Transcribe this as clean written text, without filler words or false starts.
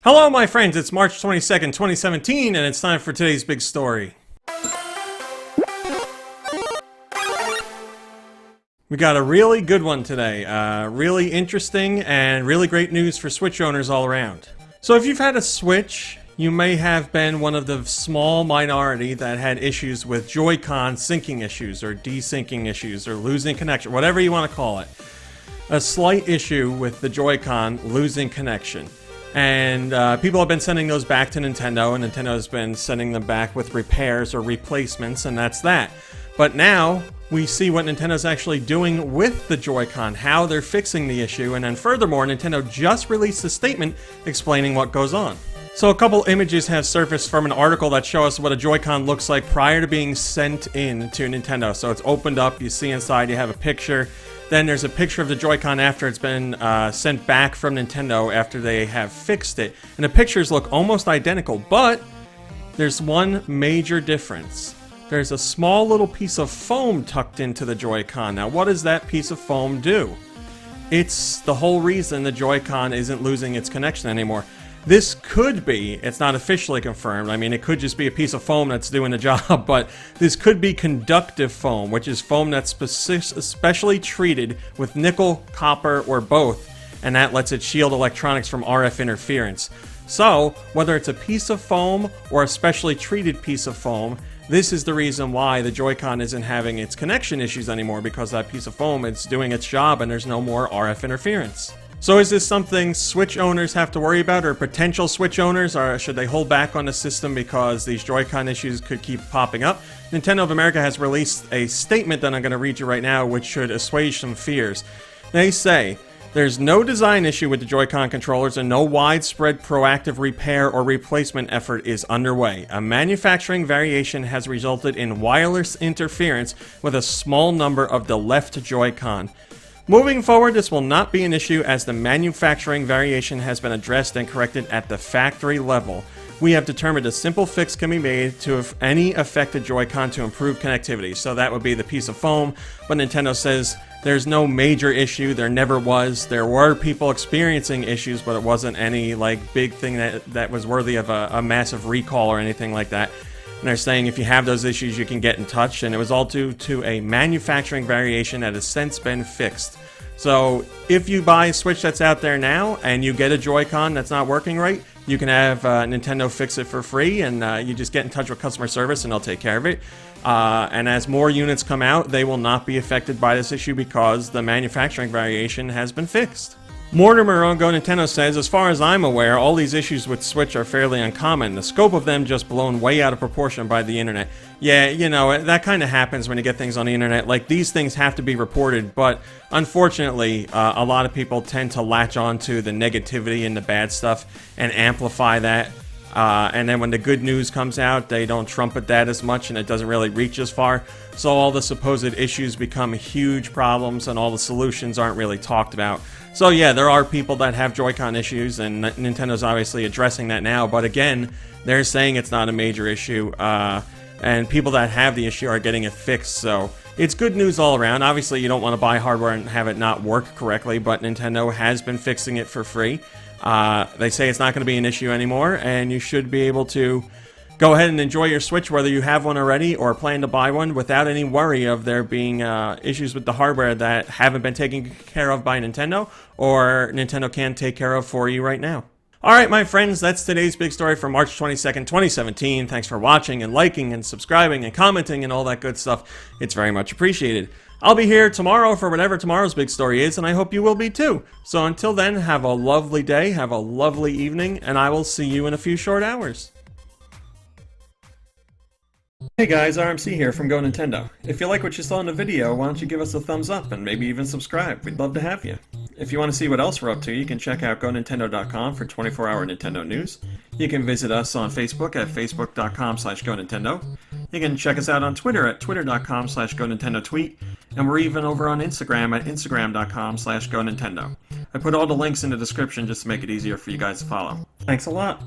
Hello, my friends. It's March 22nd, 2017, and it's time for today's big story. We got a really good one today. Really interesting and really great news for Switch owners all around. So if you've had a Switch, you may have been one of the small minority that had issues with Joy-Con syncing issues or desyncing issues or losing connection, whatever you want to call it. A slight issue with the Joy-Con losing connection. And people have been sending those back to Nintendo, and Nintendo has been sending them back with repairs or replacements, and that's that. But now, we see what Nintendo's actually doing with the Joy-Con, how they're fixing the issue, and then furthermore, Nintendo just released a statement explaining what goes on. So a couple images have surfaced from an article that show us what a Joy-Con looks like prior to being sent in to Nintendo. So it's opened up, you see inside, you have a picture. Then there's a picture of the Joy-Con after it's been sent back from Nintendo after they have fixed it. And the pictures look almost identical, but there's one major difference. There's a small little piece of foam tucked into the Joy-Con. Now, what does that piece of foam do? It's the whole reason the Joy-Con isn't losing its connection anymore. This could be, it's not officially confirmed, I mean it could just be a piece of foam that's doing the job, but this could be conductive foam, which is foam that's specially treated with nickel, copper, or both, and that lets it shield electronics from RF interference. So, whether it's a piece of foam or a specially treated piece of foam, this is the reason why the Joy-Con isn't having its connection issues anymore, because that piece of foam is doing its job and there's no more RF interference. So is this something Switch owners have to worry about, or potential Switch owners, or should they hold back on the system because these Joy-Con issues could keep popping up? Nintendo of America has released a statement that I'm going to read you right now, which should assuage some fears. They say, there's no design issue with the Joy-Con controllers and no widespread proactive repair or replacement effort is underway. A manufacturing variation has resulted in wireless interference with a small number of the left Joy-Con. Moving forward, this will not be an issue as the manufacturing variation has been addressed and corrected at the factory level. We have determined a simple fix can be made to any affected Joy-Con to improve connectivity. So that would be the piece of foam, but Nintendo says there's no major issue, there never was. There were people experiencing issues, but it wasn't any big thing that was worthy of a massive recall or anything like that. And they're saying if you have those issues, you can get in touch, and it was all due to a manufacturing variation that has since been fixed. So if you buy a Switch that's out there now and you get a Joy-Con that's not working right, you can have Nintendo fix it for free, and you just get in touch with customer service and they'll take care of it. And as more units come out, they will not be affected by this issue because the manufacturing variation has been fixed. Mortimer on Go Nintendo says, as far as I'm aware, all these issues with Switch are fairly uncommon. The scope of them just blown way out of proportion by the internet. Yeah, you know, that kind of happens when you get things on the internet. Like, these things have to be reported, but unfortunately, a lot of people tend to latch on to the negativity and the bad stuff and amplify that. And then when the good news comes out, they don't trumpet that as much and it doesn't really reach as far. So all the supposed issues become huge problems and all the solutions aren't really talked about. So yeah, there are people that have Joy-Con issues, and Nintendo's obviously addressing that now, but again, they're saying it's not a major issue, and people that have the issue are getting it fixed, so it's good news all around. Obviously, you don't want to buy hardware and have it not work correctly, but Nintendo has been fixing it for free. They say it's not going to be an issue anymore, and you should be able to go ahead and enjoy your Switch, whether you have one already or plan to buy one, without any worry of there being issues with the hardware that haven't been taken care of by Nintendo, or Nintendo can't take care of for you right now. Alright, my friends, that's today's big story for March 22nd, 2017. Thanks for watching and liking and subscribing and commenting and all that good stuff. It's very much appreciated. I'll be here tomorrow for whatever tomorrow's big story is, and I hope you will be too. So until then, have a lovely day, have a lovely evening, and I will see you in a few short hours. Hey guys, RMC here from Go Nintendo. If you like what you saw in the video, why don't you give us a thumbs up and maybe even subscribe? We'd love to have you. If you want to see what else we're up to, you can check out GoNintendo.com for 24-hour Nintendo news. You can visit us on Facebook at facebook.com/GoNintendo. You can check us out on Twitter at twitter.com/GoNintendoTweet. And we're even over on Instagram at instagram.com/GoNintendo. I put all the links in the description just to make it easier for you guys to follow. Thanks a lot.